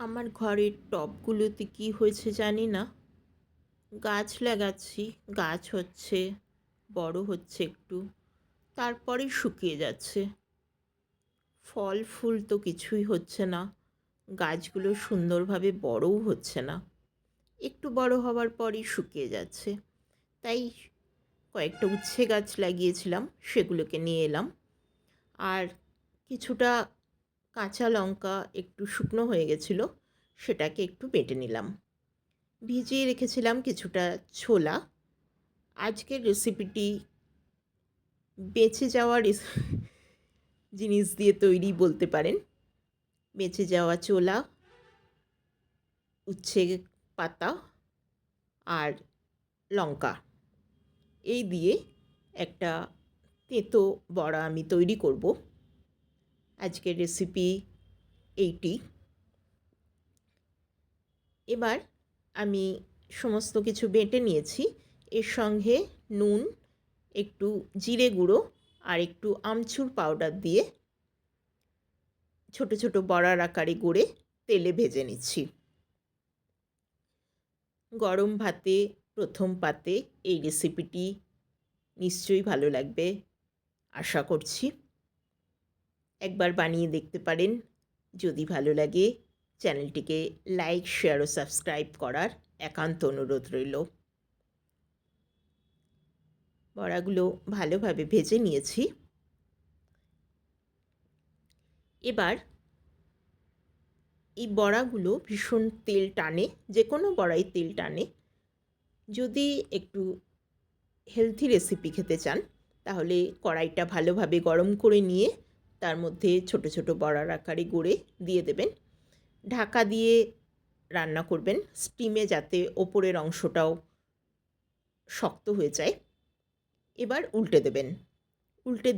আমার ঘরের টবগুলোতে কি হয়েছে জানি না। গাছ লাগাচ্ছি, গাছ হচ্ছে, বড় হচ্ছে একটু, তারপরেই শুকিয়ে যাচ্ছে। ফল ফুল তো কিছুই হচ্ছে না, গাছগুলো সুন্দরভাবে বড়ও হচ্ছে না, একটু বড় হওয়ার পরই শুকিয়ে যাচ্ছে। তাই কয়েকটা উচ্ছে গাছ লাগিয়েছিলাম, সেগুলোকে নিয়ে এলাম। আর কিছুটা কাঁচা লঙ্কা একটু শুকনো হয়ে গেছিলো, সেটাকে একটু বেটে নিলাম। ভিজিয়ে রেখেছিলাম কিছুটা ছোলা। আজকের রেসিপিটি বেঁচে যাওয়া জিনিস দিয়ে তৈরি বলতে পারেন। বেঁচে যাওয়া ছোলা, উচ্ছে পাতা আর লঙ্কা, এই দিয়ে একটা তেঁতো বড়া আমি তৈরি করব। আজকের রেসিপি এইটি। এবার আমি সমস্ত কিছু বেটে নিয়েছি। এর সঙ্গে নুন, একটু জিরে গুঁড়ো আর একটু আমচুর পাউডার দিয়ে ছোট ছোট বড়ার আকারে গড়ে তেলে ভেজে নিচ্ছি। গরম ভাতে প্রথম পাতে এই রেসিপিটি নিশ্চয়ই ভালো লাগবে আশা করছি। একবার বানিয়ে দেখতে পারেন। যদি ভালো লাগে চ্যানেলটিকে লাইক, শেয়ার ও সাবস্ক্রাইব করার একান্ত অনুরোধ রইল। বড়াগুলো ভালোভাবে ভেজে নিয়েছি। এবার এই বড়াগুলো ভীষণ তেল টানে, যে কোনো বড়াই তেল টানে। যদি একটু হেলথি রেসিপি খেতে চান তাহলে কড়াইটা ভালোভাবে গরম করে নিয়ে তার মধ্যে ছোট ছোট বড়ার আকারে গড়ে দিয়ে দেবেন। ঢাকা দিয়ে রান্না করবেন স্টিমে, যাতে ওপরের অংশটাও শক্ত হয়ে যায়। এবার উল্টে দেবেন। উল্টে